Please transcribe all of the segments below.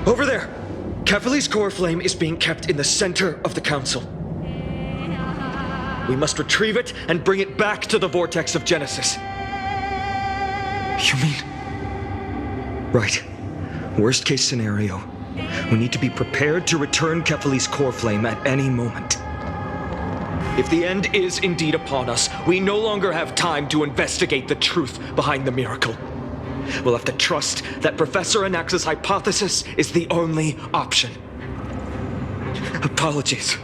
Over there! Kefali's core flame is being kept in the center of the council. We must retrieve it and bring it back to the vortex of Genesis. You mean? Right. Worst case scenario. We need to be prepared to return Kefali's core flame at any moment. If the end is indeed upon us, we no longer have time to investigate the truth behind the miracle. We'll have to trust that Professor Anax's hypothesis is the only option. Apologies,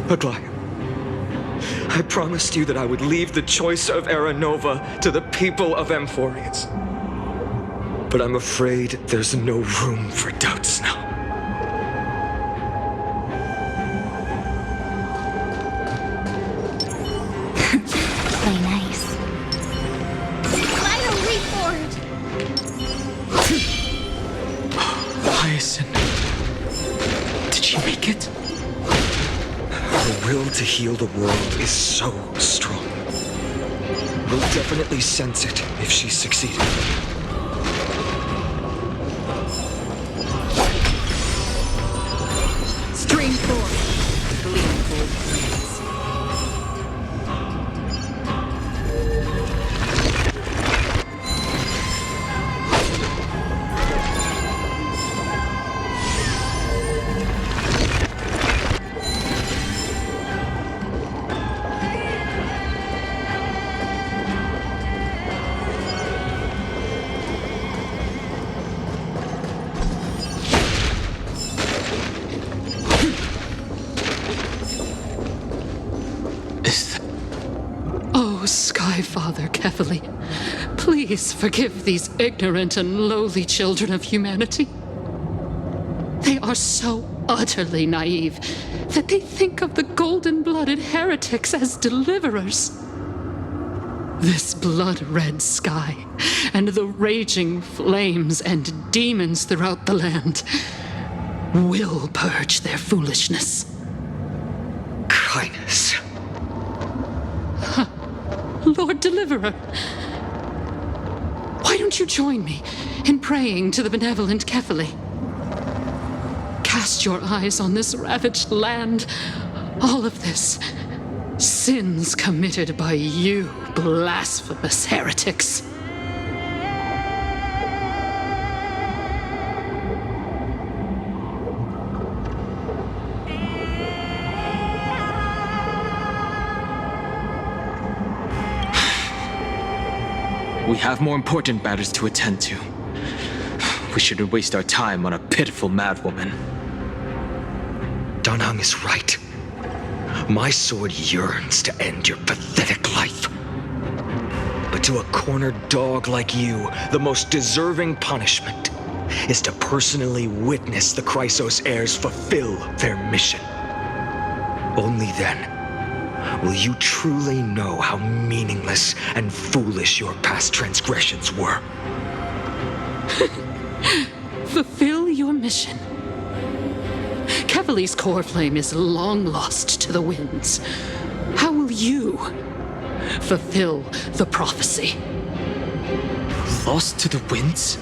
Aglaia. I promised you that I would leave the choice of Era Nova to the people of Amphoreus. But I'm afraid there's no room for doubts now. Play nice. Vital report! Hyacinth. Did she make it? Her will to heal the world is so strong. We'll definitely sense it if she's succeeded. Stream 4. Gleamful praise. Oh, Sky Father Kefali, please forgive these ignorant and lowly children of humanity. They are so utterly naive that they think of the golden-blooded heretics as deliverers. This blood-red sky and the raging flames and demons throughout the land will purge their foolishness. Kindness. Lord Deliverer, why don't you join me in praying to the benevolent Kefali? Cast your eyes on this ravaged land. All of this, sins committed by you, blasphemous heretics. We have more important matters to attend to. We shouldn't waste our time on a pitiful madwoman. Danheng is right. My sword yearns to end your pathetic life. But to a cornered dog like you, the most deserving punishment is to personally witness the Chrysos heirs fulfill their mission. Only then will you truly know how meaningless and foolish your past transgressions were. Fulfill your mission. Kefali's core flame is long lost to the winds. How will you fulfill the prophecy? Lost to the winds?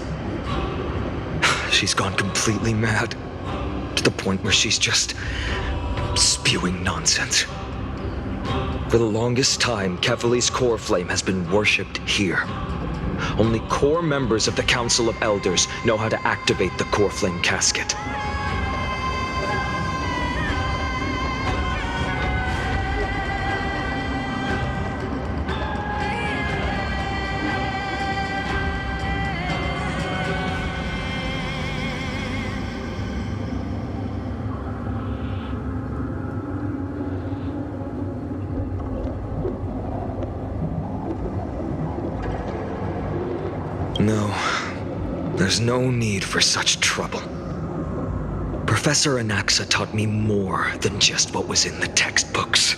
She's gone completely mad, to the point where she's just spewing nonsense. For the longest time, Kefali's core flame has been worshipped here. Only core members of the Council of Elders know how to activate the core flame casket. No, there's no need for such trouble. Professor Anaxa taught me more than just what was in the textbooks.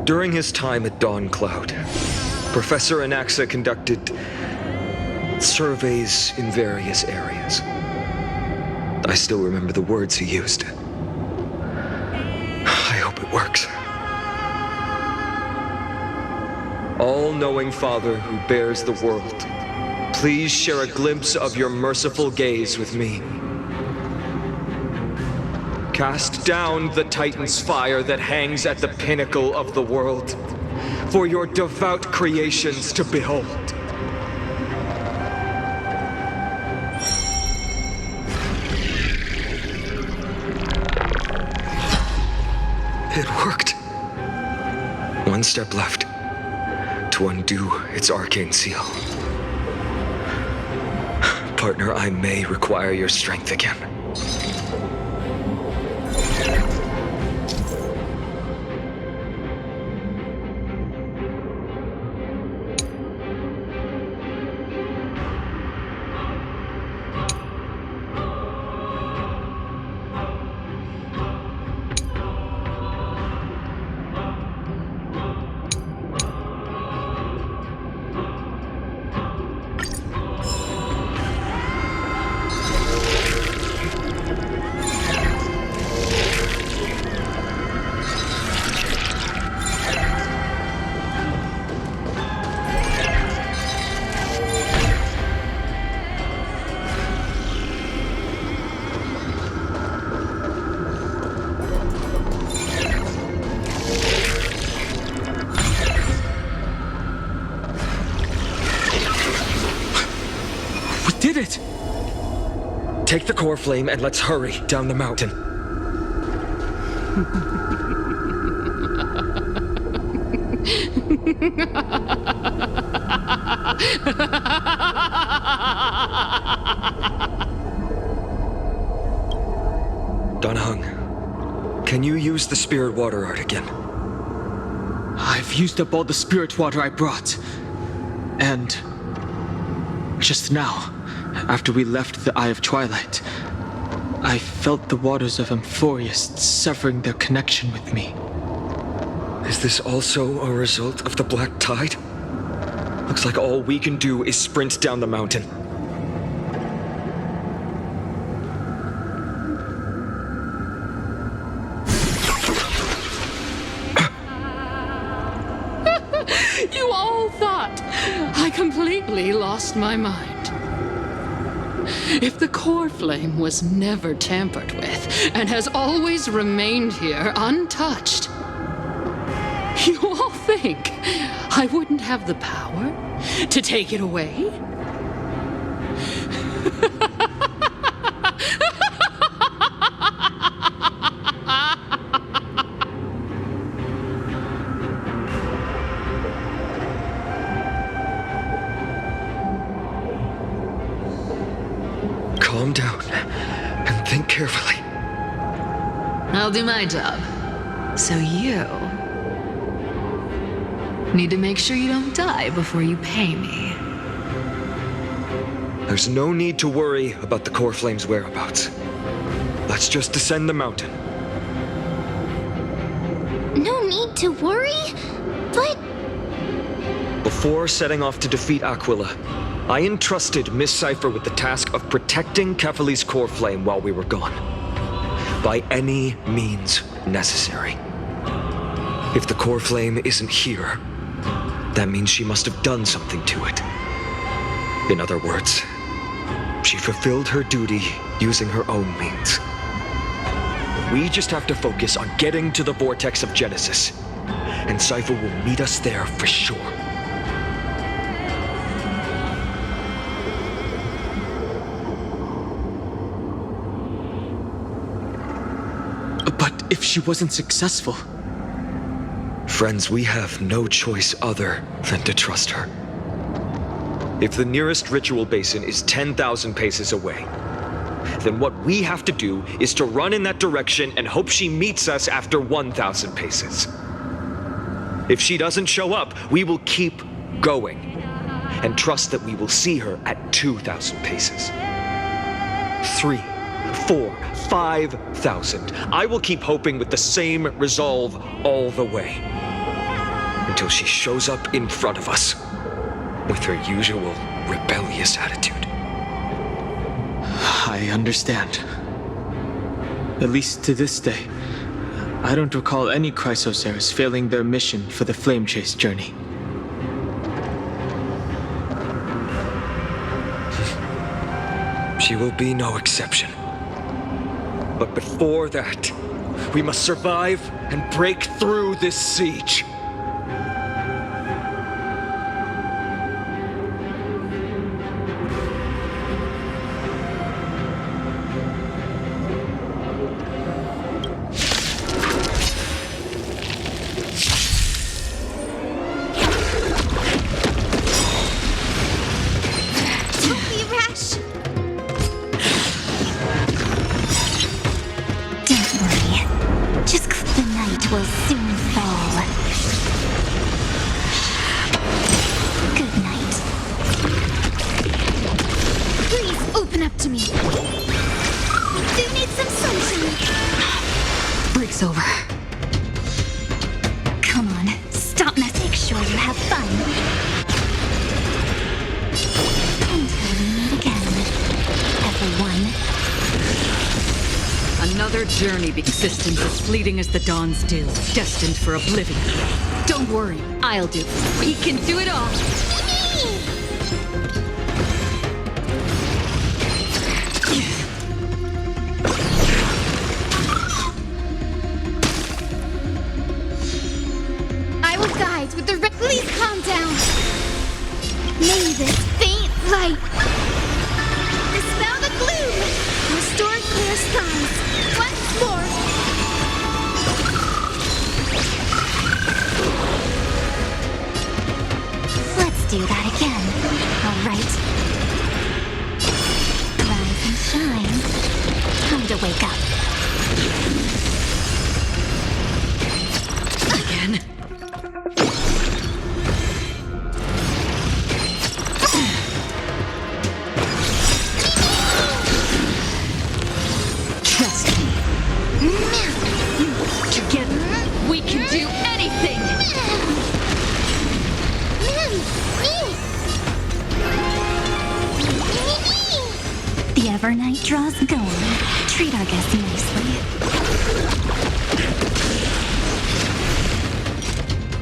During his time at Dawn Cloud, Professor Anaxa conducted surveys in various areas. I still remember the words he used. I hope it works. All-knowing Father who bears the world, please share a glimpse of your merciful gaze with me. Cast down the Titan's fire that hangs at the pinnacle of the world, for your devout creations to behold. It worked. One step left to undo its arcane seal. Partner, I may require your strength again. Did it! Take the core flame and let's hurry down the mountain. Donahung, can you use the spirit water art again? I've used up all the spirit water I brought. And just now, after we left the Eye of Twilight, I felt the waters of Amphoreus severing their connection with me. Is this also a result of the black tide? Looks like all we can do is sprint down the mountain. You all thought I completely lost my mind. If the core flame was never tampered with and has always remained here untouched, you all think I wouldn't have the power to take it away? Calm down and think carefully. I'll do my job. So you need to make sure you don't die before you pay me. There's no need to worry about the core flame's whereabouts. Let's just descend the mountain. No need to worry, but Before setting off to defeat Aquila, I entrusted Miss Cypher with the task of protecting Kefali's core flame while we were gone. By any means necessary. If the core flame isn't here, that means she must have done something to it. In other words, she fulfilled her duty using her own means. We just have to focus on getting to the vortex of Genesis, and Cypher will meet us there for sure. But if she wasn't successful... Friends, we have no choice other than to trust her. If the nearest ritual basin is 10,000 paces away, then what we have to do is to run in that direction and hope she meets us after 1,000 paces. If she doesn't show up, we will keep going and trust that we will see her at 2,000 paces. 3, 4, 5,000. I will keep hoping with the same resolve all the way. until she shows up in front of us with her usual rebellious attitude. I understand. At least to this day, I don't recall any Chrysosaurs failing their mission for the Flame Chase journey. She will be no exception. But before that, we must survive and break through this siege. Don't be rash. Don't worry. Just the night will soon fall. Good night. Please open up to me. Do need some sunshine. Break's over. Come on, stop messing. Make sure you have fun. Until we meet again, everyone. Another journey, existence as fleeting as the dawn's dew, destined for oblivion. Don't worry, I'll do it. We can do it all. I will guide with the Please calm down. May this faint light dispel the gloom, restore clear skies. Once more. Let's do that again. All right. Rise and shine. Time to wake up. Again. Trust me. Together, we can do anything. The Evernight draws going. Treat our guests nicely.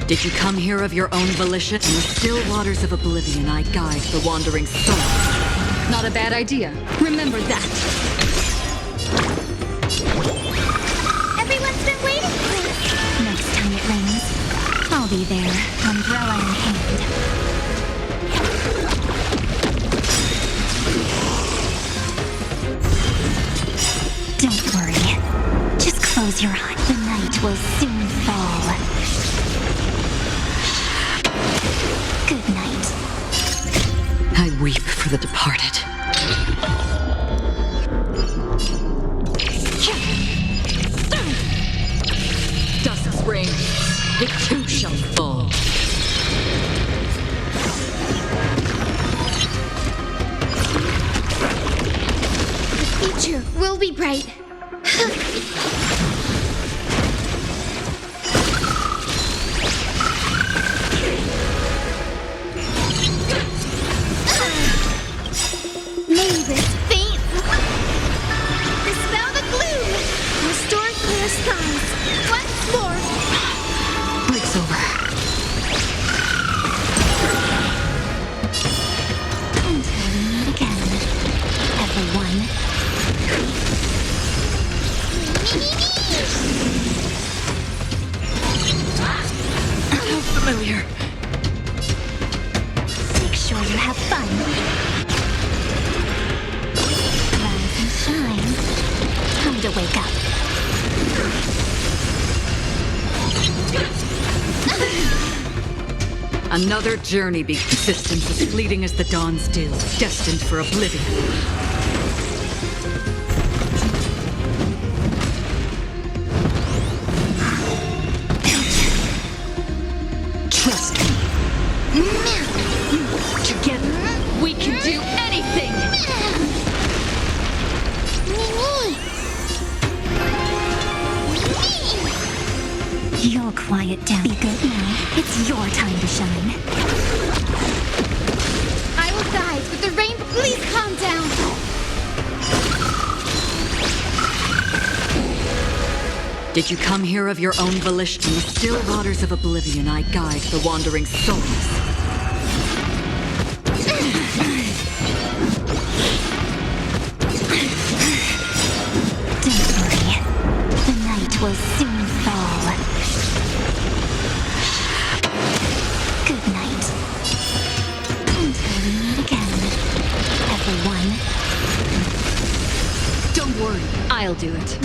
Did you come here of your own volition? In the still waters of oblivion, I guide the wandering soul. Not a bad idea. Remember that. Everyone's been waiting for it. Next time it rains, I'll be there, umbrella in hand. Don't worry. Just close your eyes. The night will soon fall. Good night. I weep for the departed. Dusk's reign, it too shall fall. The future will be bright. May this faint dispel the gloom, restore clear skies. Once more. Break's over. Until we meet again, everyone. How familiar. Make sure you have fun. Rise and shine. Time to wake up. Another journey be existence as fleeting as the dawn's dew, destined for oblivion. Trust me. Together, we can do anything. You'll quiet down. Be good now. It's It's your time to shine. I will guide with the rainbow. Please calm down. Did you come here of your own volition? In the still waters of oblivion, I guide the wandering souls. Don't worry. The night will soon fall. Good night. Until we meet again, everyone. Don't worry, I'll do it.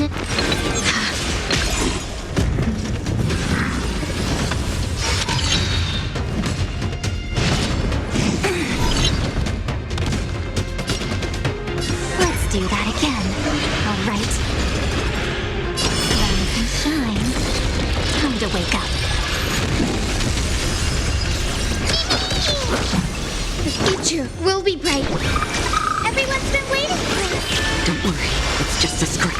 Let's do that again. All right. Rise and shine. Time to wake up. The future will be bright. Everyone's been waiting for us. Don't worry, it's just a script.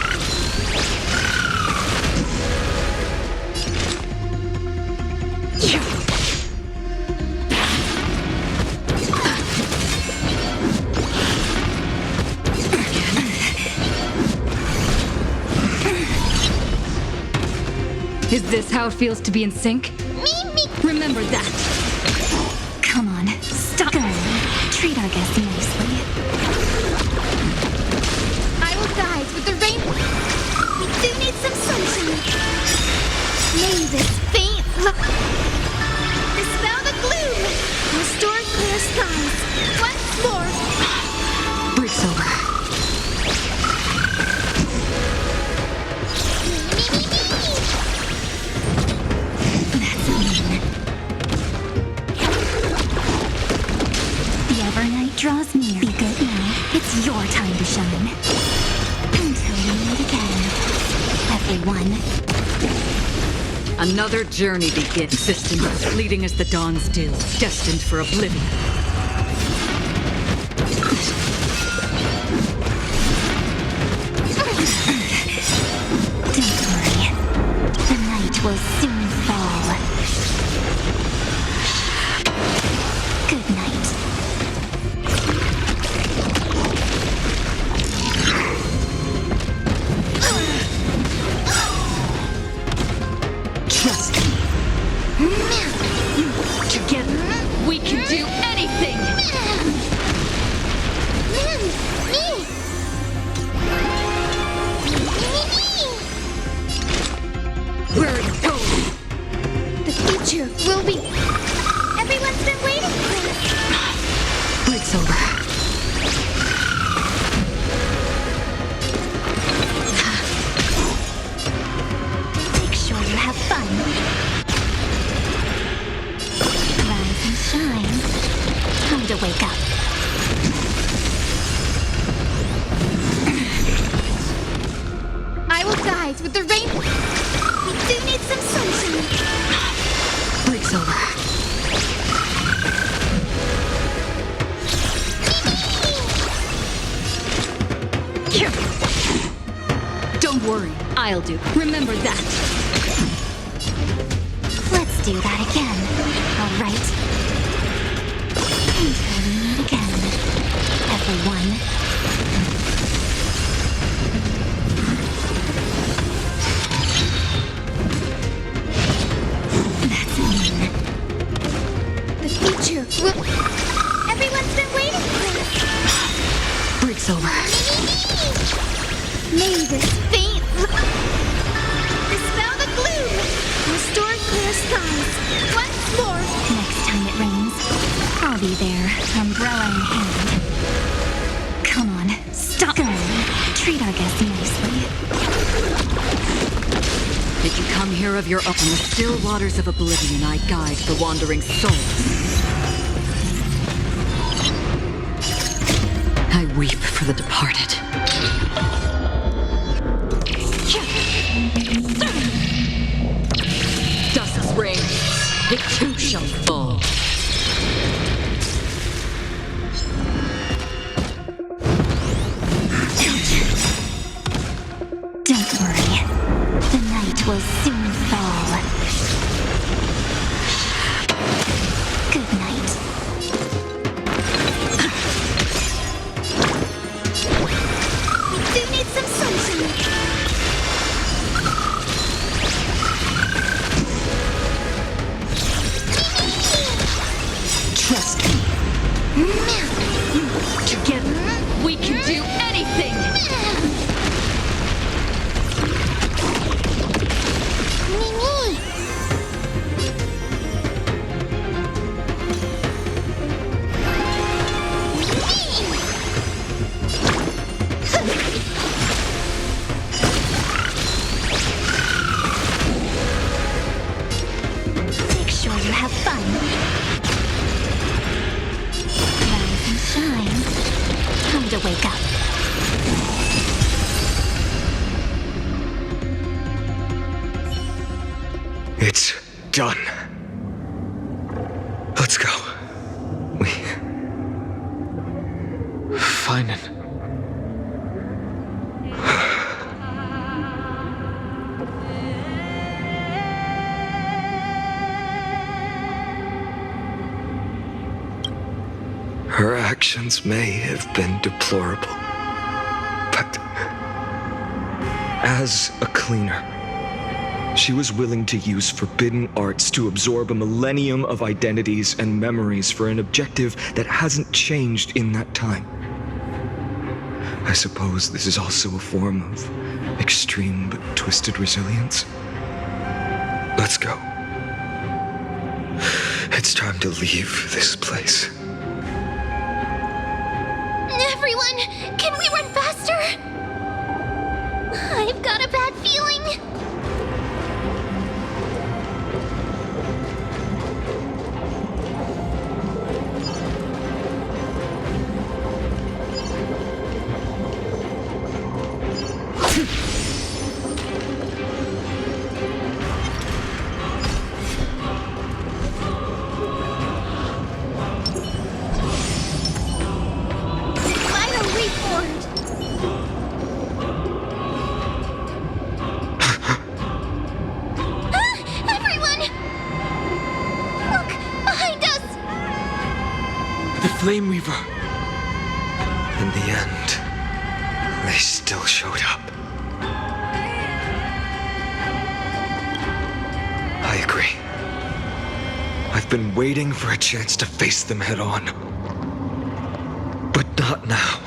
Is this how it feels to be in sync? Me. Remember that. Come on, stop going. Treat our guests nicely. I will guide with the rain. We do need some sunshine. May this faint light dispel the gloom. Restore clear skies. Once more. Break's over. That's mean. The evernight draws near. Be good now. It's your time to shine. Until we meet again, everyone. Another journey begins. Existence as fleeting as the dawn's dew, destined for oblivion. Don't worry. The night will soon fall. Good night. Trust me. Together, we can do anything! Where are you going? The future will be. Everyone's been waiting for us. Break's over. Make sure you have fun. Rise and shine. Time to wake up. I will guide with the rain. We do need some sunshine. Break's over. Don't worry, I'll do it. Remember that. Let's do that again. All right. Until we meet again, everyone. That's mean. The future will. Everyone's been waiting for us. Break's over. May this faint dispel the gloom. Restore clear skies. Once more. Next time it rains, I'll be there, umbrella in hand. Come on, stop going. Treat our guests nicely. Did you come here of your own? In the still waters of oblivion, I guide the wandering souls. I weep for the departed. Dust rings, it too shall fall. Don't worry. The night will soon fall. wake up. It's done. Let's go. Fine. Her actions may have been deplorable, but as a cleaner, she was willing to use forbidden arts to absorb a millennium of identities and memories for an objective that hasn't changed in that time. I suppose this is also a form of extreme but twisted resilience. Let's go. It's time to leave this place. Everyone, can we run faster? I've got a bad feeling. Flame Weaver. In the end, they still showed up. I agree. I've been waiting for a chance to face them head on. But not now.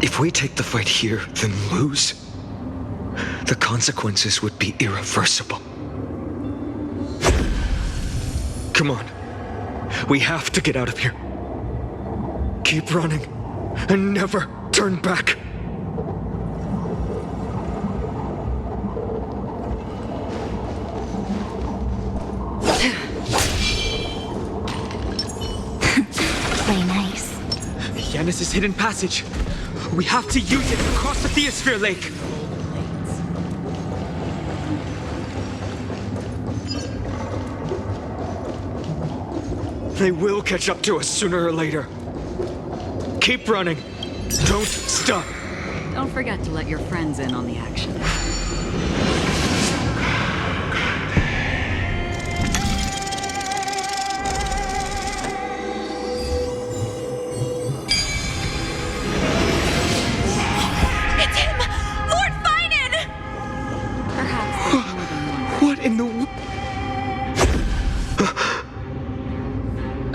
If we take the fight here, then lose, the consequences would be irreversible. Come on. We have to get out of here. Keep running, and never turn back. Play nice. Yanis' hidden passage. We have to use it across the Theosphere Lake. They will catch up to us sooner or later. Keep running. Don't stop. Don't forget to let your friends in on the action. It's him! Lord Finan! Perhaps there's more than one. What in the...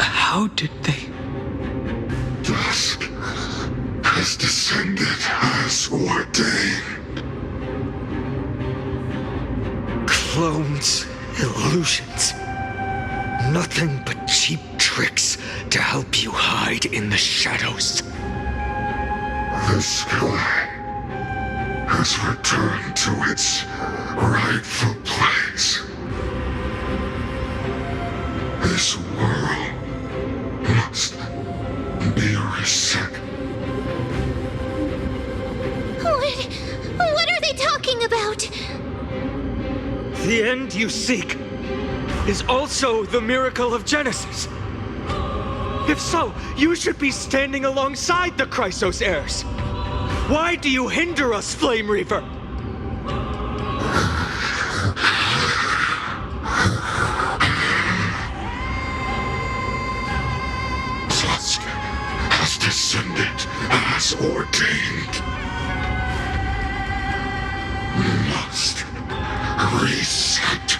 How did they... Dusk has descended as ordained. Clones, illusions. Nothing but cheap tricks to help you hide in the shadows. The sky has returned to its rightful place. This world must be reset. What are they talking about? The end you seek is also the miracle of Genesis. If so, you should be standing alongside the Chrysos heirs. Why do you hinder us, Flame Reaver? Dusk has descended as ordained. We must reset.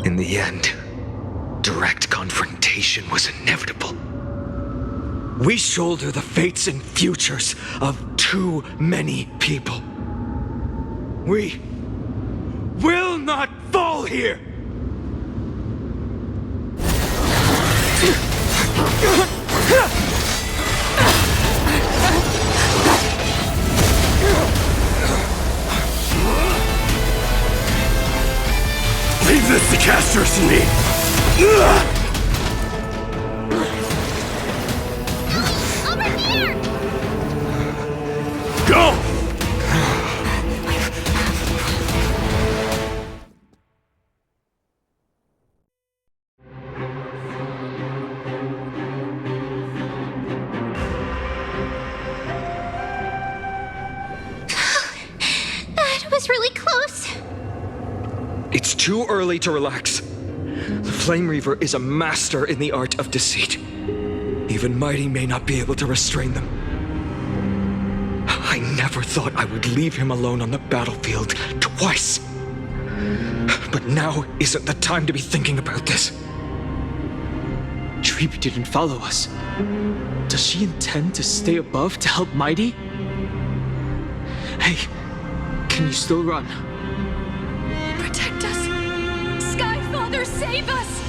In the end, direct confrontation was inevitable. We shoulder the fates and futures of too many people. We will not fall here! Leave this to Castros and me! Over here! Go! That was really close. It's too early to relax. The Flame Reaver is a master in the art of deceit. Even Mighty may not be able to restrain them. I never thought I would leave him alone on the battlefield twice. But now isn't the time to be thinking about this. Treeby didn't follow us. Does she intend to stay above to help Mighty? Hey, can you still run? Protect us! Sky Father, save us!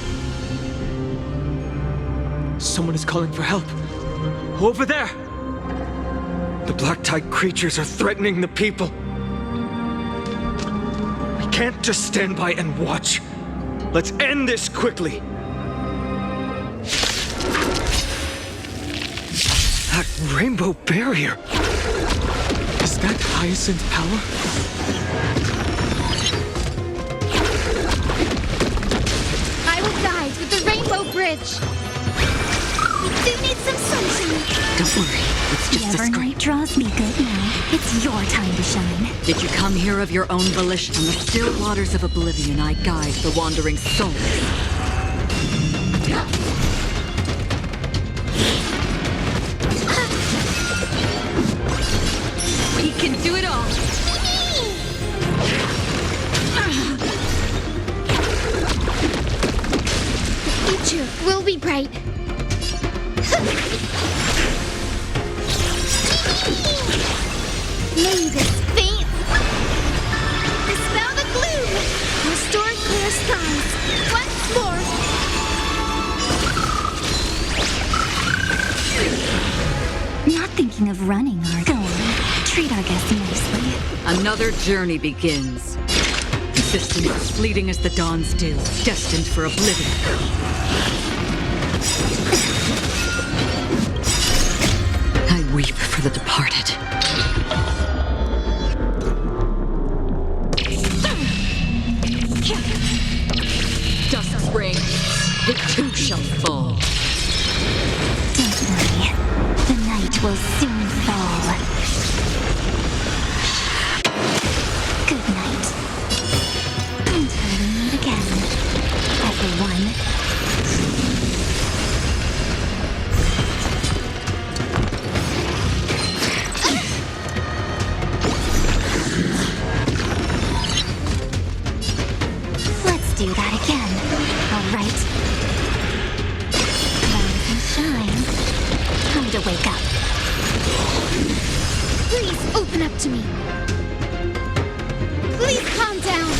Someone is calling for help. Over there! The Black Tide creatures are threatening the people. We can't just stand by and watch. Let's end this quickly. That rainbow barrier. Is that Hyacinth power? I will guide with the Rainbow Bridge. We do need some sunshine. Don't worry, it's just a Whatever scrape. night draws me good now. It's your time to shine. Did you come here of your own volition? On the still waters of oblivion, I guide the wandering souls. We can do it all. The future will be bright. May this faint dispel the gloom, restore clear skies once more. Not thinking of running, are go on. Treat our guests nicely. Another journey begins. Existence as fleeting as the dawn's dew, destined for oblivion. I weep for the departed. Dusk reigns, it too shall fall. Don't worry. The night will soon fall. Good night. Until we meet again, everyone. Let's do that again. All right. Rise and shine. Time to wake up. Please open up to me. Please calm down.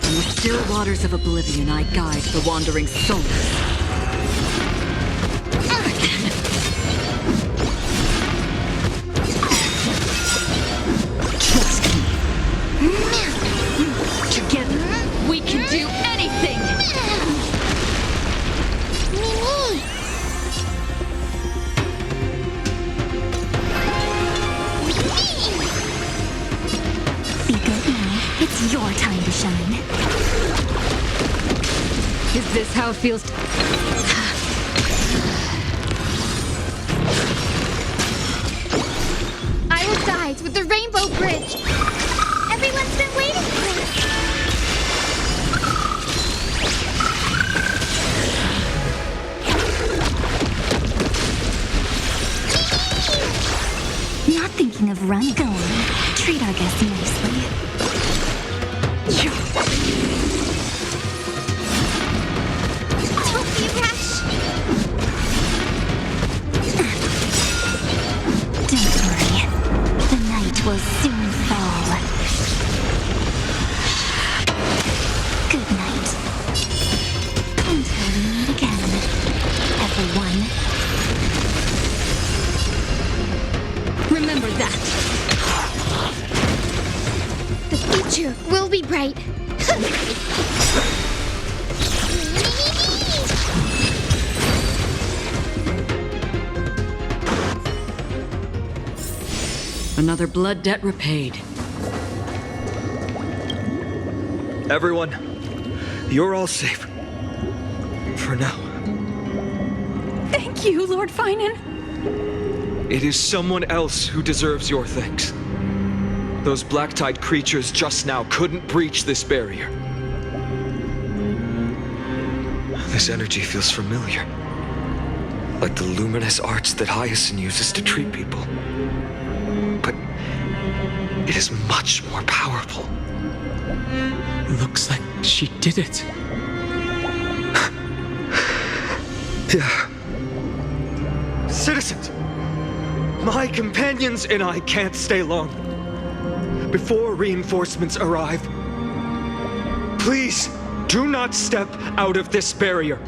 In the still waters of oblivion, I guide the wandering souls. Trust me. Together, we can do anything! Mimi! Be good now. It's your time to shine. Is this how it feels? I will guide with the Rainbow Bridge. Everyone's been waiting for us. Not thinking of running. Go on. Treat our guests nicely. will soon fall. Good night. Until we meet again, everyone. Remember that. The future will be bright. Another blood debt repaid. Everyone, you're all safe. For now. Thank you, Lord Finan. It is someone else who deserves your thanks. Those black-tide creatures just now couldn't breach this barrier. This energy feels familiar. Like the luminous arts that Hyacinth uses to treat people. But it is much more powerful. Looks like she did it. Yeah. Citizens! My companions and I can't stay long. Before reinforcements arrive, please do not step out of this barrier.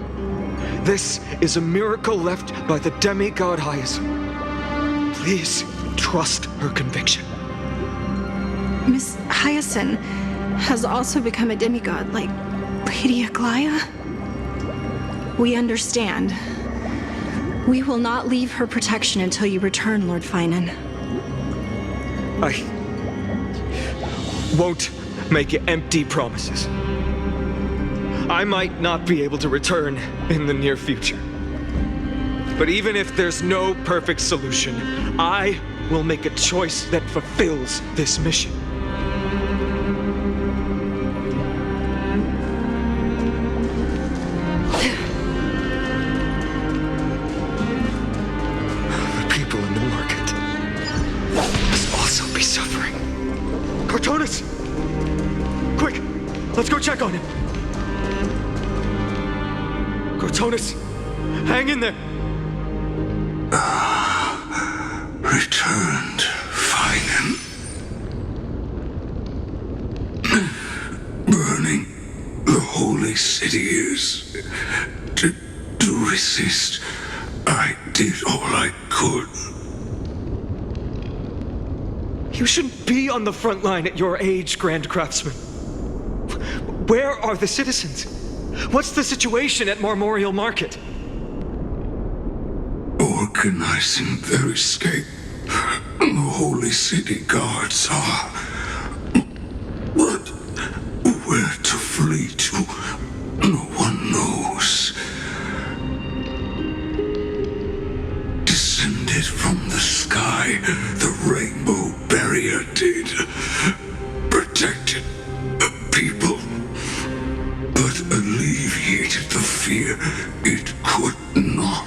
This is a miracle left by the demigod Hyacinth. Please trust her conviction. Miss Hyacinth has also become a demigod, like Lady Aglaya. We understand. We will not leave her protection until you return, Lord Finan. I won't make empty promises. I might not be able to return in the near future. But even if there's no perfect solution, I will make a choice that fulfills this mission. The people in the market must also be suffering. Cortonis! Quick! Let's go check on him! Cortonis! Hang in there! Returned, Finan. Burning the holy city is. To resist, I did all I could. You shouldn't be on the front line at your age, Grand Craftsman. Where are the citizens? What's the situation at Marmorial Market? Organizing their escape. The holy city guards are. But where to flee to, no one knows. Descended from the sky, the rainbow barrier did. Protected people, but alleviated the fear it could not.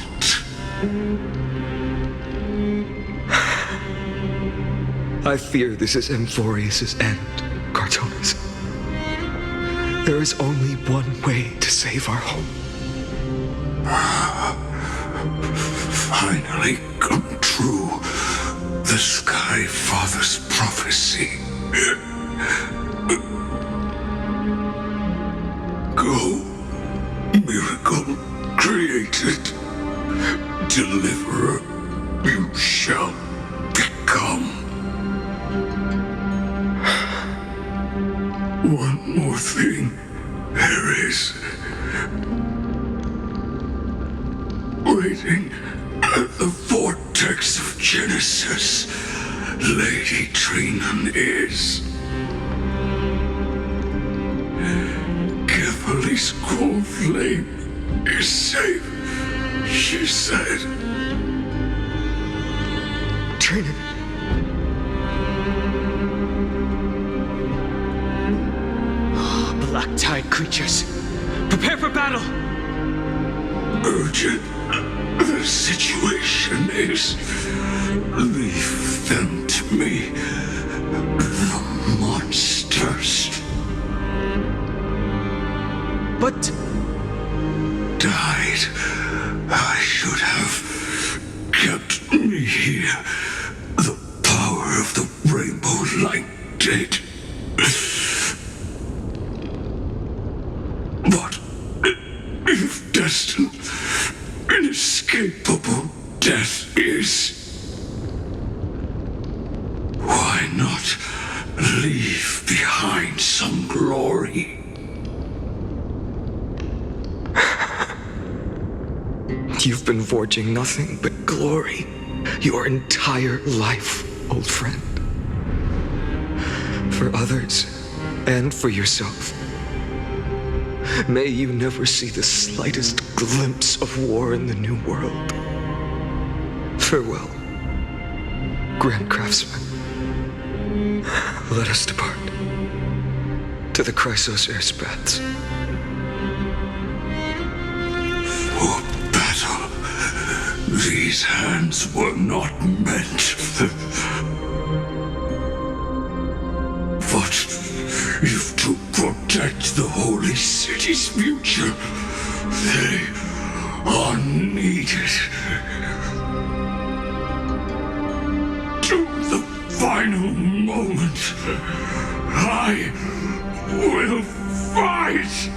I fear this is Amphoreus' end, Cartonis. There is only one way to save our home. Finally come true. The Sky Father's prophecy. Go, miracle created. Deliverer, you shall become. One more thing, there is. Waiting at the vortex of Genesis, Lady Trinan is. Kefali's cold flame is safe, she said. Trinan. Black-tide creatures. Prepare for battle! Urgent. The situation is. Leave them to me. The monsters. But... died. I should have kept me here. The power of the rainbow I did. What if destined inescapable death is? Why not leave behind some glory? You've been forging nothing but glory your entire life, old friend. For others, and for yourself. May you never see the slightest glimpse of war in the New World. Farewell, Grand Craftsman. Let us depart to the Chrysos Air's baths. For battle, these hands were not meant. But if to protect the holy city's future, they are needed. To the final moment, I will fight!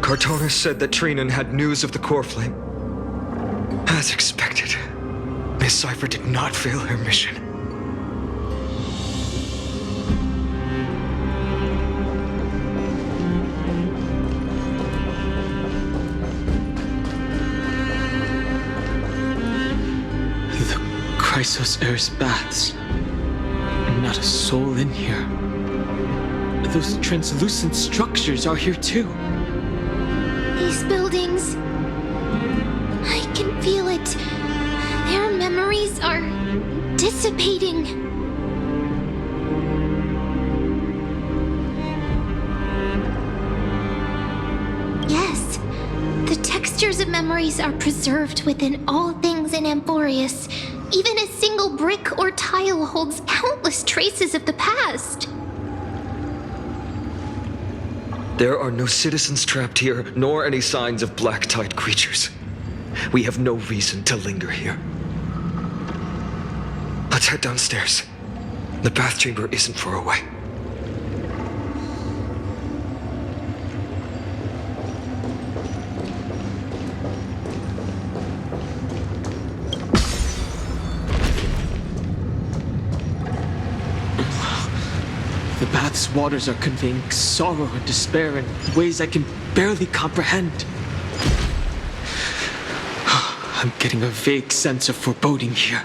Cartonis said that Trinan had news of the core flame. As expected, Miss Cypher did not fail her mission. The Chrysos Air's baths. Not a soul in here. Those translucent structures are here too. These buildings. I can feel it. Their memories are dissipating. Yes, the textures of memories are preserved within all things in Amphoreus. Even a single brick or tile holds countless traces of the past. There are no citizens trapped here, nor any signs of black-tide creatures. We have no reason to linger here. Let's head downstairs. The bath chamber isn't far away. The bath's waters are conveying sorrow and despair in ways I can barely comprehend. I'm getting a vague sense of foreboding here.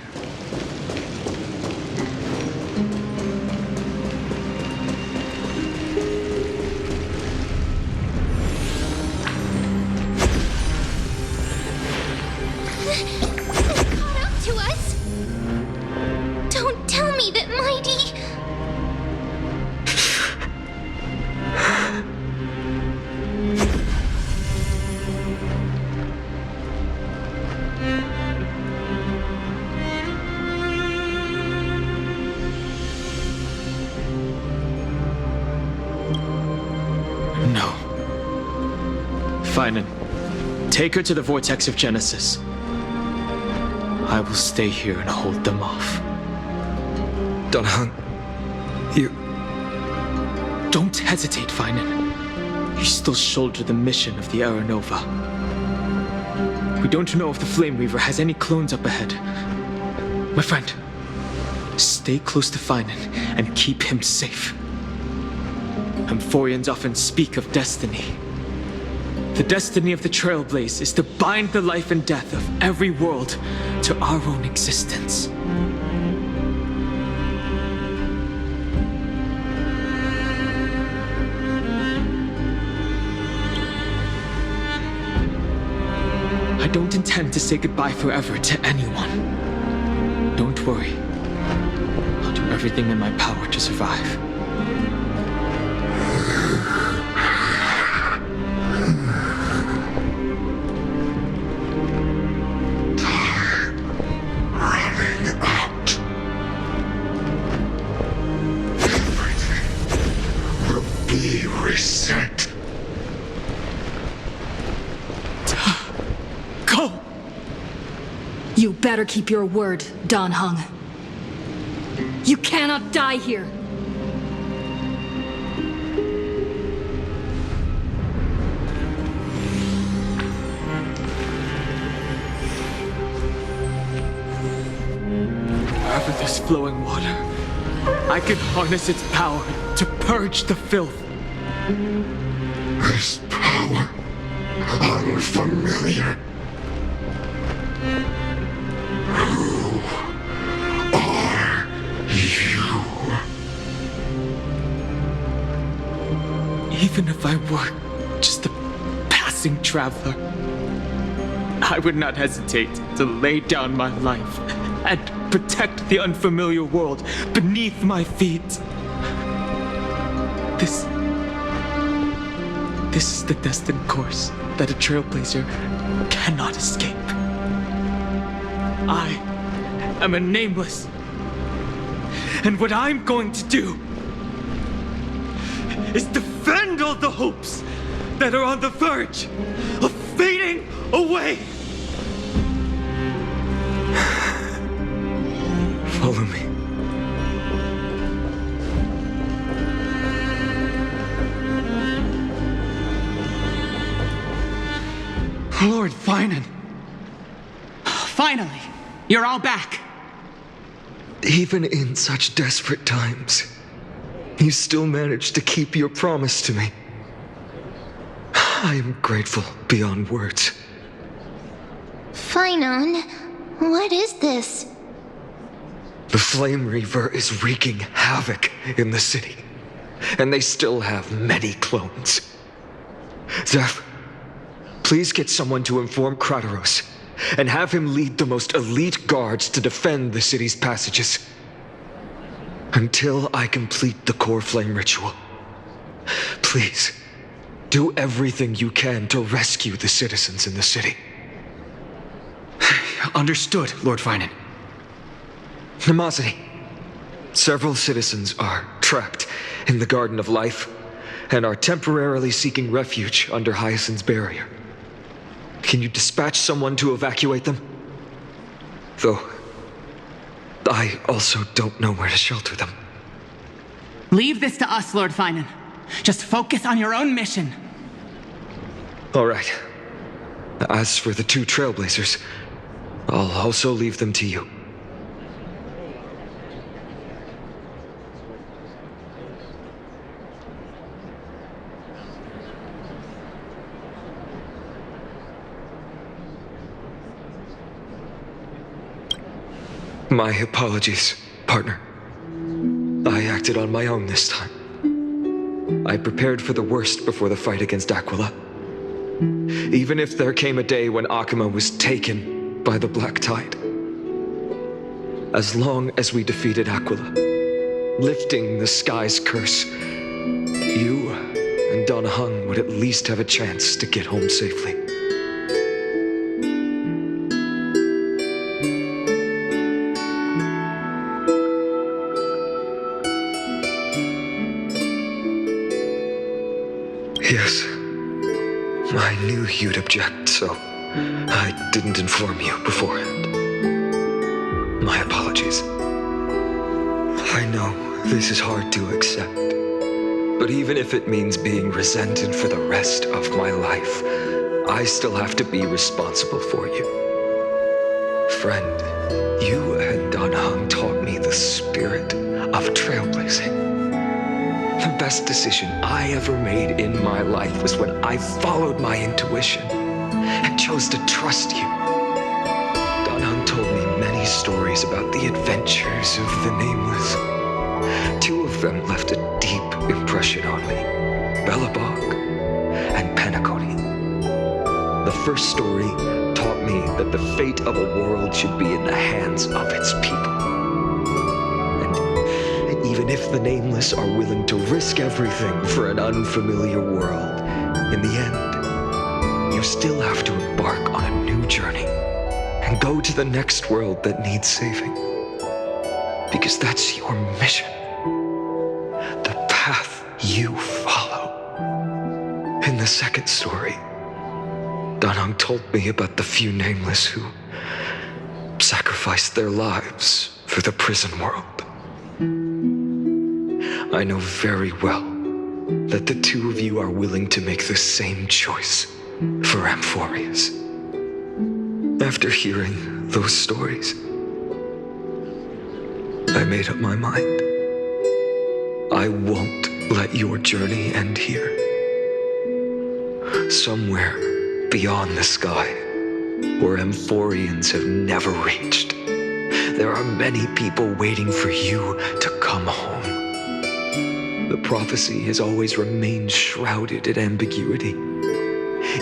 Caught up to us? Don't tell me that Mighty... No. Finan, take her to the Vortex of Genesis. I will stay here and hold them off. Dunhung, you... Don't hesitate, Finan. You still shoulder the mission of the Aeronova. We don't know if the Flame Weaver has any clones up ahead. My friend, stay close to Finan and keep him safe. Amphoreans often speak of destiny. The destiny of the Trailblaze is to bind the life and death of every world to our own existence. I don't intend to say goodbye forever to anyone. Don't worry. I'll do everything in my power to survive. Reset. Go! You You better keep your word, Dan Heng. You cannot die here. Wherever there's flowing water, I can harness its power to purge the filth. This power, unfamiliar. Who are you? Even if I were just a passing traveler, I would not hesitate to lay down my life and protect the unfamiliar world beneath my feet. This is the destined course that a trailblazer cannot escape. I am a nameless, and what I'm going to do is defend all the hopes that are on the verge of fading away. Follow me. Lord Finan. Finally, you're all back. Even in such desperate times, you still managed to keep your promise to me. I am grateful beyond words. Finan, what is this? The Flame Reaver is wreaking havoc in the city, and they still have many clones. Zeph, please get someone to inform Kratos, and have him lead the most elite guards to defend the city's passages. Until I complete the core flame ritual. Please, do everything you can to rescue the citizens in the city. Understood, Lord Finan. Nemazity, several citizens are trapped in the Garden of Life and are temporarily seeking refuge under Hyacinth's barrier. Can you dispatch someone to evacuate them? Though, I also don't know where to shelter them. Leave this to us, Lord Finan. Just focus on your own mission. All right. As for the two trailblazers, I'll also leave them to you. My apologies, partner. I acted on my own this time. I prepared for the worst before the fight against Aquila. Even if there came a day when Akima was taken by the Black Tide. As long as we defeated Aquila, lifting the sky's curse, you and Dan Heng would at least have a chance to get home safely. Yes, I knew you'd object, so I didn't inform you beforehand. My apologies. I know this is hard to accept, but even if it means being resented for the rest of my life, I still have to be responsible for you. Friend, you and Dan Heng taught me the spirit of trailblazing. The best decision I ever made in my life was when I followed my intuition and chose to trust you. Dan Heng told me many stories about the adventures of the Nameless. Two of them left a deep impression on me, Belobog and Penacony. The first story taught me that the fate of a world should be in the hands of its people. Even if the Nameless are willing to risk everything for an unfamiliar world, in the end, you still have to embark on a new journey and go to the next world that needs saving. Because that's your mission. The path you follow. In the second story, Dan Heng told me about the few Nameless who sacrificed their lives for the prison world. I know very well that the two of you are willing to make the same choice for Amphoreus. After hearing those stories, I made up my mind. I won't let your journey end here. Somewhere beyond the sky, where Amphoreans have never reached, there are many people waiting for you to come home. The prophecy has always remained shrouded in ambiguity.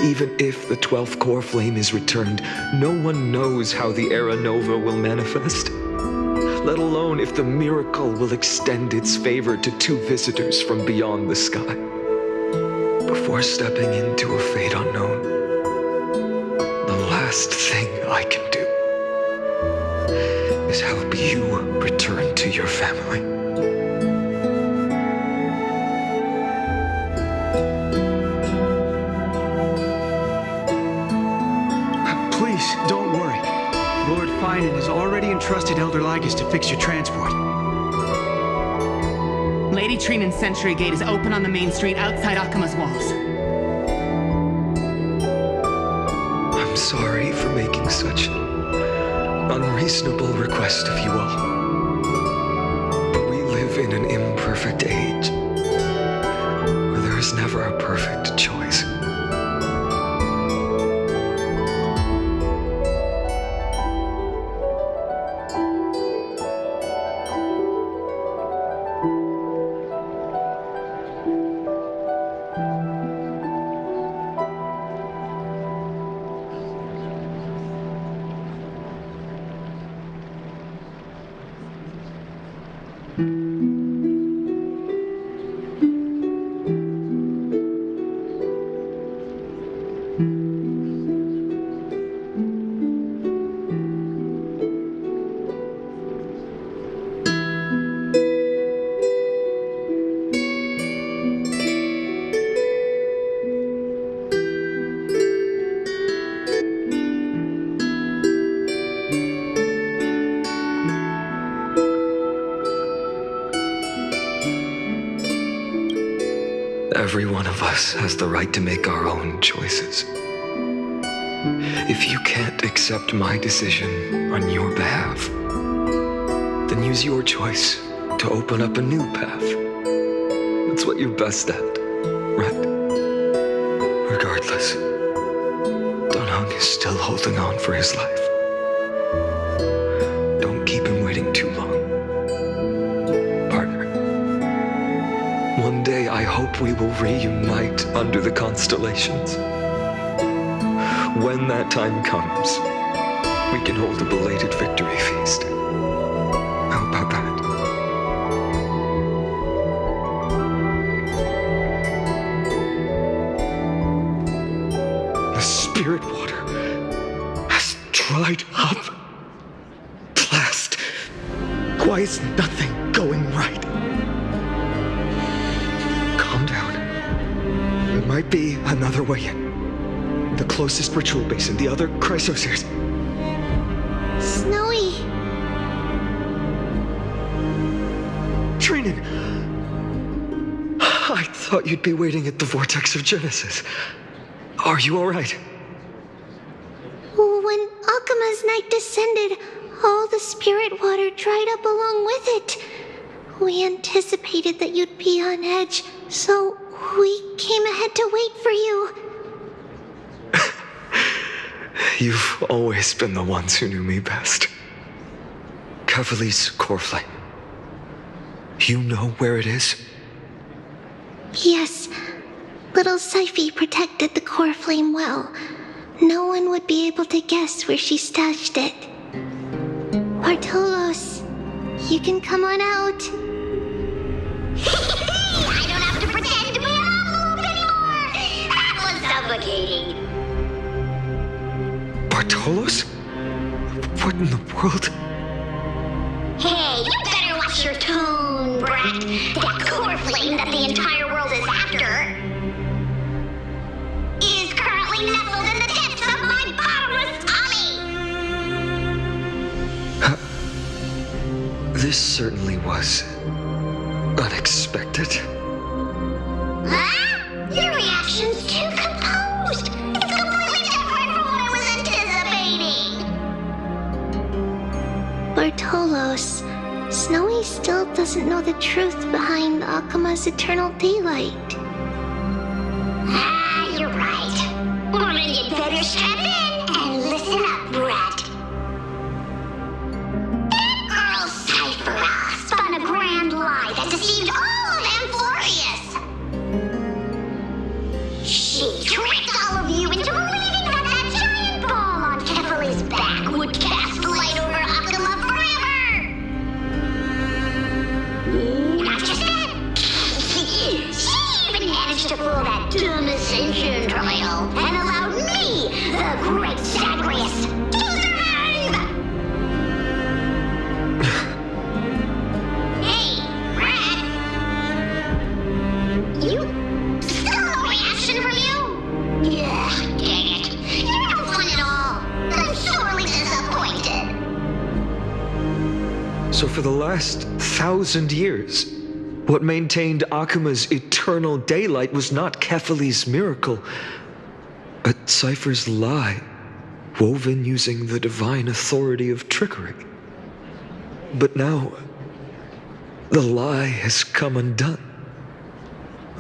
Even if the 12th core flame is returned, no one knows how the Era Nova will manifest, let alone if the miracle will extend its favor to two visitors from beyond the sky. Before stepping into a fate unknown, the last thing I can do is help you return to your family. Please, don't worry. Lord Finan has already entrusted Elder Lygus to fix your transport. Lady Trinan's Sentry Gate is open on the main street outside Akima's walls. I'm sorry for making such an unreasonable request of you all. But we live in an imperfect age, where there is never a perfect choice. Every one of us has the right to make our own choices. If you can't accept my decision on your behalf, then use your choice to open up a new path. That's what you're best at, right? Regardless, Dunhung is still holding on for his life. Don't keep him waiting too long. One day, I hope we will reunite under the constellations. When that time comes, we can hold a belated victory feast. How about that? The spirit water has dried up. Blast! Why is nothing going right? Calm down. There might be another way in. The closest ritual basin, the other chrysospheres. Snowy. Trinan! I thought you'd be waiting at the vortex of Genesis. Are you all right? When Akima's night descended, all the spirit water dried up along with it. We anticipated that you'd be on edge, so we came ahead to wait for you. You've always been the ones who knew me best. Kavali's core flame. You know where it is? Yes. Little Syphi protected the core flame well. No one would be able to guess where she stashed it. Bartolos, you can come on out. I don't have to pretend to be an envelope anymore! That was suffocating! Bartolos? What in the world? Hey, you better watch your tone, brat! That core flame that the entire world is after is currently nestled in the depths of my bottomless tummy! This certainly was unexpected. Huh? Your reaction's too composed. It's completely different from what I was anticipating. Bartolos, Snowy still doesn't know the truth behind Akuma's eternal daylight. You're right. Well, then you'd better strap in and listen up, brat. That girl Cyphera spun a grand lie that deceived all of Amphoreus. She tricked all of you into believing that that giant ball on Kefali's back would cast light over Akuma forever. Not just that. She even managed to pull that dumb ascension trial and allowed me, the great Zagreus, to survive! Hey, Brad. You... still no reaction from you? Yeah, dang it. You're no fun at all. I'm sorely disappointed. So for the last 1,000 years, what maintained Akuma's eternal daylight was not Kefali's miracle, but Cypher's lie, woven using the divine authority of trickery. But now, the lie has come undone,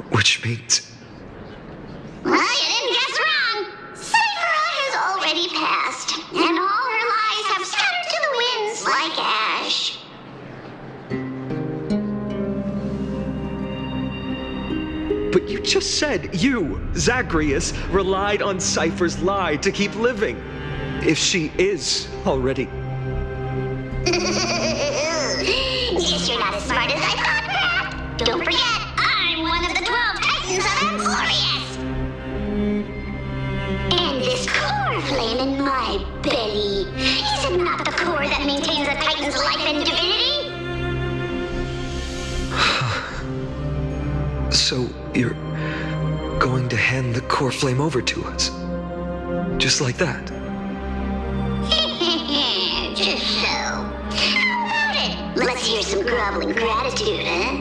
which means... Well, you didn't guess wrong. Cyphera has already passed, and all her lies have scattered to the winds like ash. But you just said you, Zagreus, relied on Cypher's lie to keep living. If she is already... Guess you're not as smart as I thought, Pat. Don't forget, I'm one of the 12 Titans of Amphoreus. And this core flame in my belly, is it not the core that maintains a Titan's life and divinity? So you're going to hand the core flame over to us? Just like that? Just so. How about it? Let's hear some groveling gratitude, huh?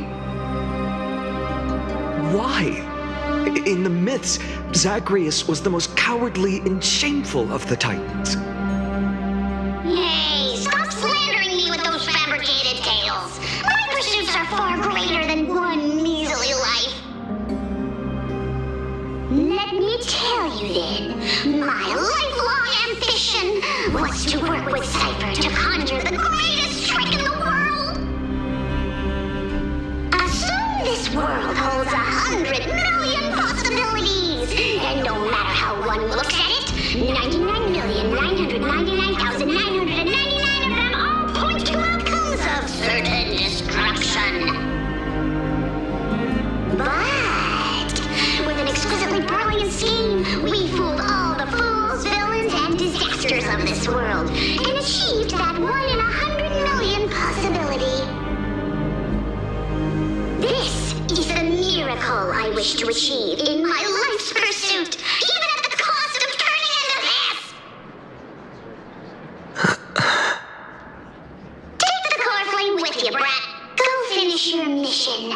Why? In the myths, Zagreus was the most cowardly and shameful of the Titans. Hey, stop slandering me with those fabricated tales. My pursuits are far greater than one measly life. Let me tell you then, my lifelong ambition was to work with Cypher to conjure the greatest trick in the world. Assume this world holds 100 million possibilities, and no matter how one looks at it, 99,999,999 of them all point to outcomes of certain destruction. But with an exquisitely brilliant scheme, we fooled all the fools, villains, and disasters of this world, and achieved that 1 in 100 million possibility. This is the miracle I wish to achieve in my life's pursuit, even at the cost of turning into this! Take the core flame with you, brat. Go finish your mission.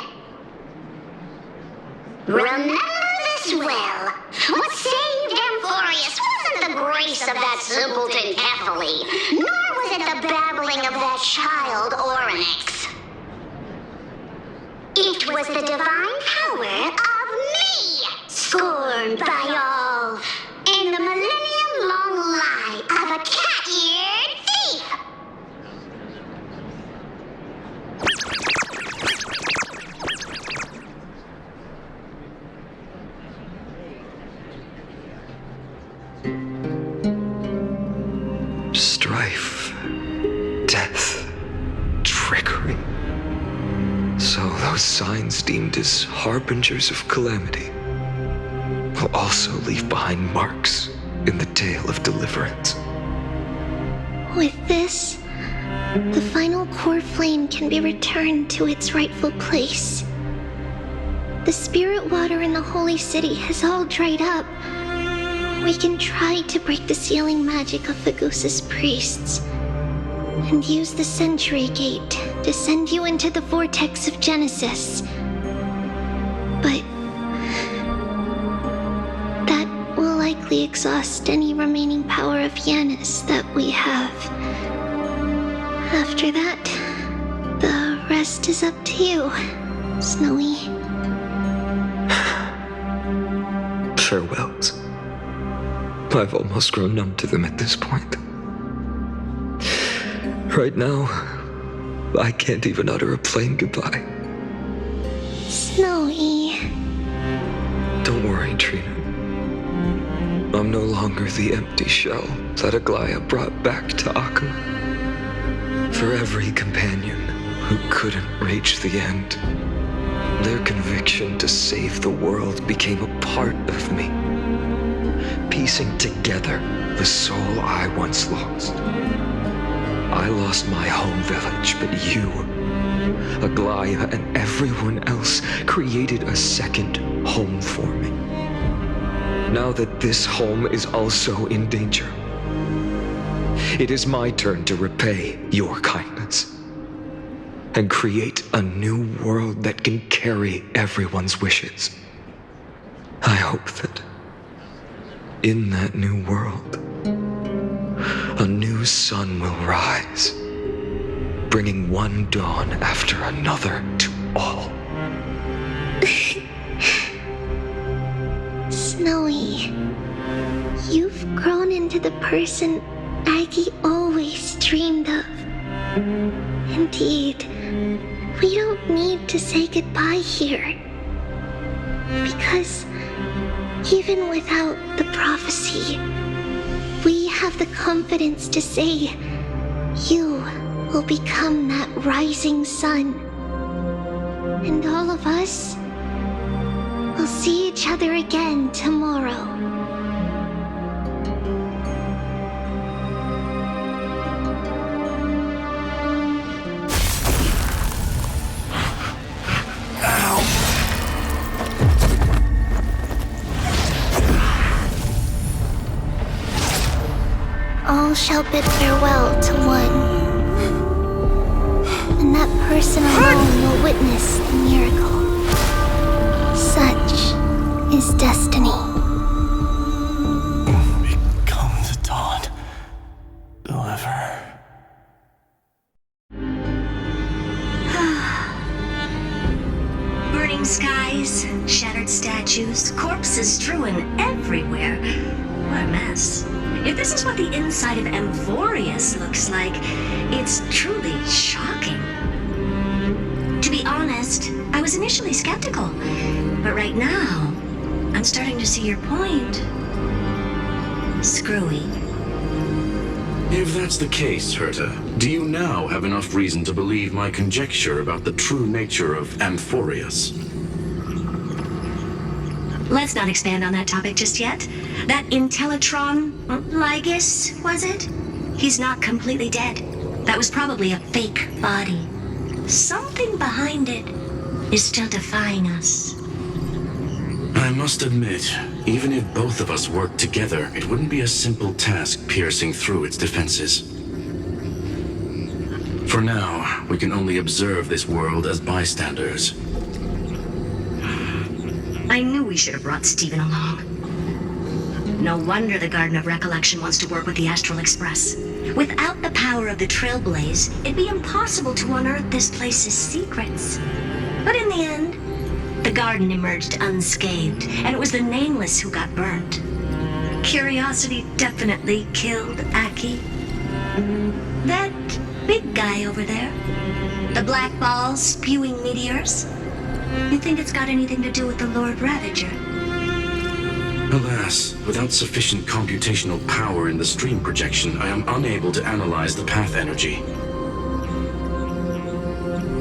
Remember this well. What saved Amphoreus wasn't the grace of that simpleton Kefali, nor was it the babbling of that child Oryx. It was the divine power of me, scorned by all, and the millennium-long lie of a cat-eared thief. Strife, death, trickery. So those signs deemed as harbingers of calamity will also leave behind marks in the tale of deliverance. With this, the final core flame can be returned to its rightful place. The spirit water in the holy city has all dried up. We can try to break the sealing magic of Fagusa's priests. and use the Century Gate to send you into the vortex of Genesis. But that will likely exhaust any remaining power of Janus that we have. After that, the rest is up to you, Snowy. Farewells. I've almost grown numb to them at this point. Right now, I can't even utter a plain goodbye. Snowy. Don't worry, Trina. I'm no longer the empty shell that Aglaya brought back to Akuma. For every companion who couldn't reach the end, their conviction to save the world became a part of me, piecing together the soul I once lost. I lost my home village, but you, Aglaya, and everyone else created a second home for me. Now that this home is also in danger, it is my turn to repay your kindness and create a new world that can carry everyone's wishes. I hope that in that new world, a new sun will rise, bringing one dawn after another to all. Snowy, you've grown into the person Aggie always dreamed of. Indeed, we don't need to say goodbye here. Because even without the prophecy, we have the confidence to say you will become that rising sun. And all of us will see each other again tomorrow. All shall bid farewell to one, and that person alone will witness the miracle. Such is destiny. Become the dawn. Deliver. Burning skies, shattered statues, corpses strewn everywhere. What a mess. If this is what the inside of Amphoreus looks like, it's truly shocking. To be honest, I was initially skeptical, but right now, I'm starting to see your point. Screwy. If that's the case, Herta, do you now have enough reason to believe my conjecture about the true nature of Amphoreus? Let's not expand on that topic just yet. That Intellitron, Lygus, was it? He's not completely dead. That was probably a fake body. Something behind it is still defying us. I must admit, even if both of us worked together, it wouldn't be a simple task piercing through its defenses. For now, we can only observe this world as bystanders. I knew we should have brought Stephen along. No wonder the Garden of Recollection wants to work with the Astral Express. Without the power of the Trailblaze, it'd be impossible to unearth this place's secrets. But in the end, the garden emerged unscathed, and it was the Nameless who got burnt. Curiosity definitely killed Aki. That big guy over there, the black ball spewing meteors, you think it's got anything to do with the Lord Ravager? Alas, without sufficient computational power in the stream projection, I am unable to analyze the path energy.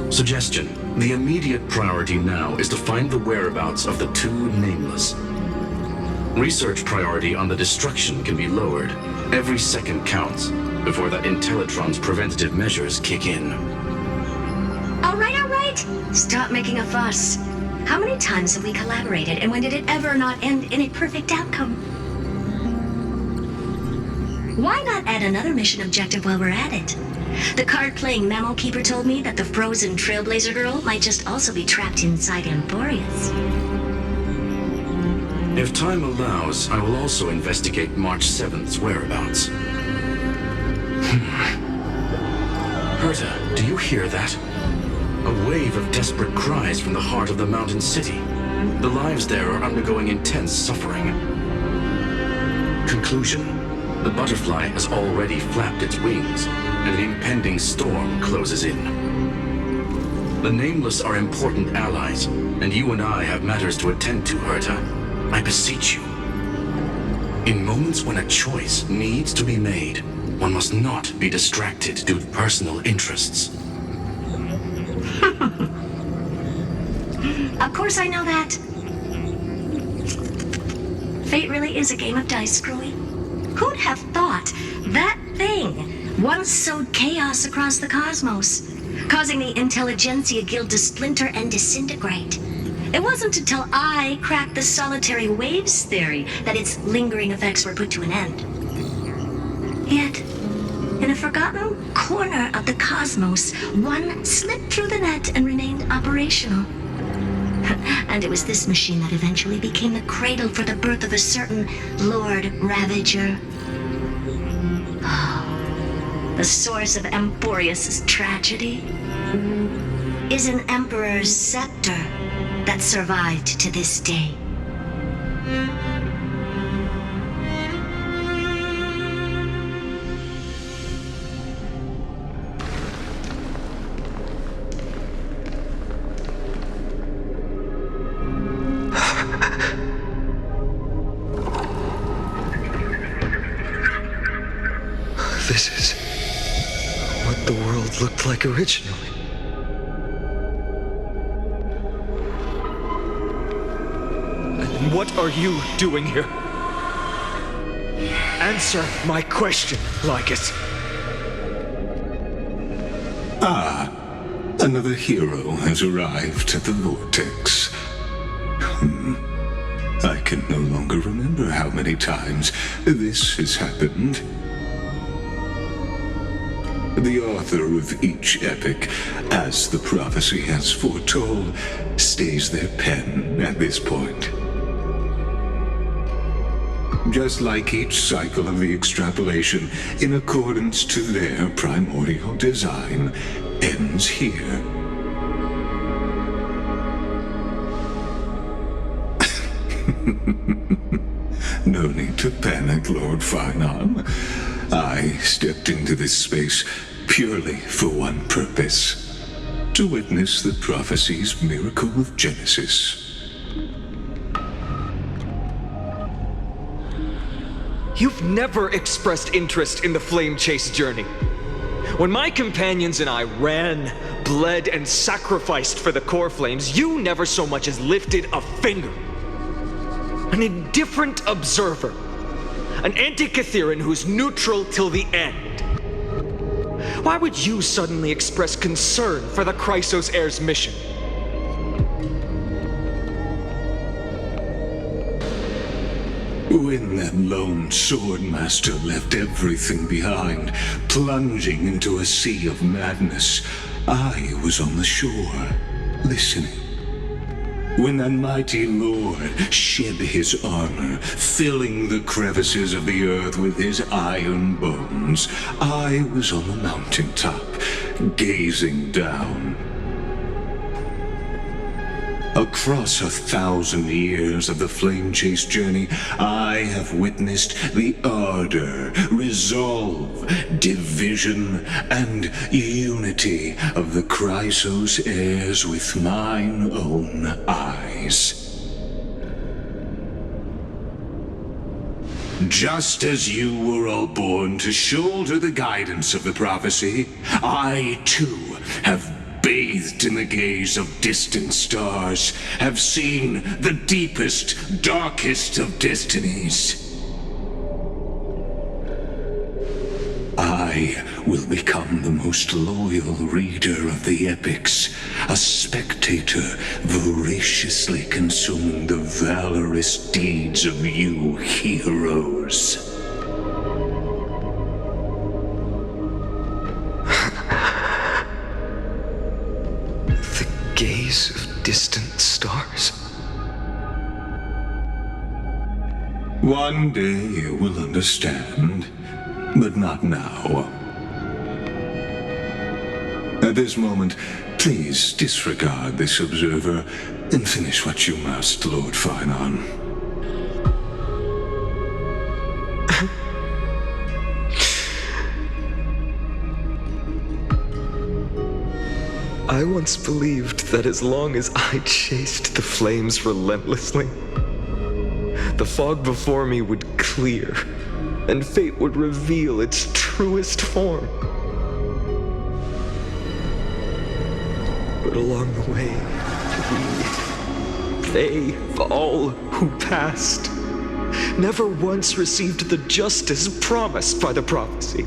Suggestion. The immediate priority now is to find the whereabouts of the two Nameless. Research priority on the destruction can be lowered. Every second counts before that Intellitron's preventative measures kick in. All right. Stop making a fuss. How many times have we collaborated, and when did it ever not end in a perfect outcome? Why not add another mission objective while we're at it? The card-playing memo keeper told me that the frozen Trailblazer girl might just also be trapped inside Amphoreus. If time allows, I will also investigate March 7th's whereabouts. Herta, do you hear that? A wave of desperate cries from the heart of the mountain city. The lives there are undergoing intense suffering. Conclusion. The butterfly has already flapped its wings, and an impending storm closes in. The Nameless are important allies, and you and I have matters to attend to, Herta. I beseech you. In moments when a choice needs to be made, one must not be distracted due to personal interests. Of course I know that. Fate really is a game of dice, Screwy. Who'd have thought that thing once sowed chaos across the cosmos, causing the Intelligentsia Guild to splinter and disintegrate? It wasn't until I cracked the solitary waves theory that its lingering effects were put to an end. Yet, in a forgotten corner of the cosmos, one slipped through the net and remained operational. And it was this machine that eventually became the cradle for the birth of a certain Lord Ravager. The source of Amphoreus' tragedy is an Emperor's scepter that survived to this day. This is what the world looked like originally. And what are you doing here? Answer my question, Lycus. Ah, another hero has arrived at the Vortex. I can no longer remember how many times this has happened. The author of each epic, as the prophecy has foretold, stays their pen at this point. Just like each cycle of the extrapolation, in accordance to their primordial design, ends here. No need to panic, Lord Finon. I stepped into this space purely for one purpose: to witness the prophecy's miracle of Genesis. You've never expressed interest in the Flame Chase journey. When my companions and I ran, bled, and sacrificed for the core flames, you never so much as lifted a finger. An indifferent observer. An anti-Catheran who's neutral till the end. Why would you suddenly express concern for the Chrysos heir's mission? When that lone swordmaster left everything behind, plunging into a sea of madness, I was on the shore, listening. When that mighty lord shed his armor, filling the crevices of the earth with his iron bones, I was on the mountaintop, gazing down. Across 1,000 years of the Flame Chase journey, I have witnessed the ardor, resolve, division, and unity of the Chrysos heirs with mine own eyes. Just as you were all born to shoulder the guidance of the prophecy, I too have bathed in the gaze of distant stars, have seen the deepest, darkest of destinies. I will become the most loyal reader of the epics, a spectator voraciously consuming the valorous deeds of you heroes. gaze of distant stars. One day you will understand, but not now. At this moment, please disregard this observer and finish what you must, Lord Finon. I once believed that as long as I chased the flames relentlessly, the fog before me would clear, and fate would reveal its truest form. But along the way, they, all who passed, never once received the justice promised by the prophecy.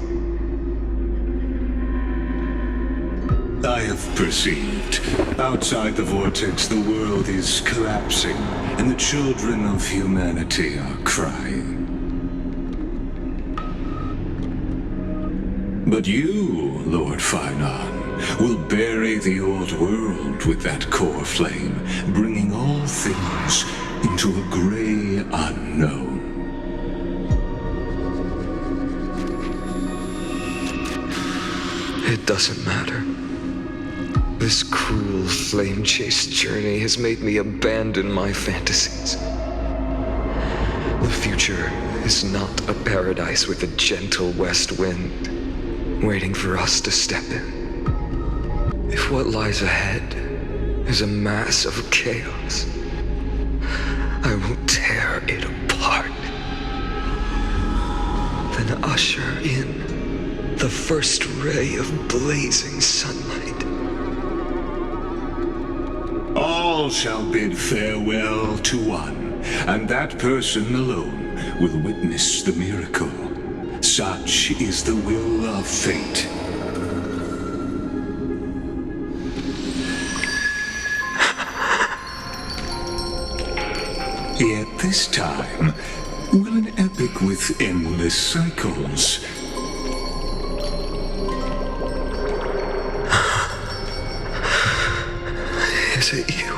I have perceived. Outside the vortex, the world is collapsing, and the children of humanity are crying. But you, Lord Finon, will bury the old world with that core flame, bringing all things into a gray unknown. It doesn't matter. This cruel flame-chased journey has made me abandon my fantasies. The future is not a paradise with a gentle west wind waiting for us to step in. If what lies ahead is a mass of chaos, I will tear it apart. Then usher in the first ray of blazing sunlight. All shall bid farewell to one, and that person alone will witness the miracle. Such is the will of fate. Yet this time, will an epic with endless cycles. Is it you?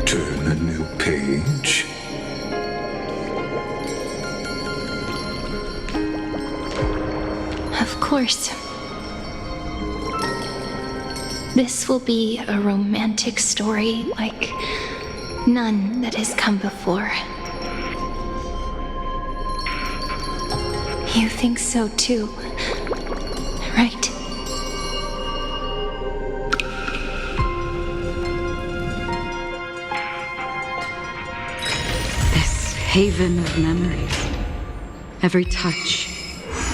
Turn a new page. Of course. This will be a romantic story like none that has come before. You think so too, right? This haven of memories. Every touch,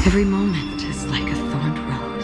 every moment is like a thorned rose.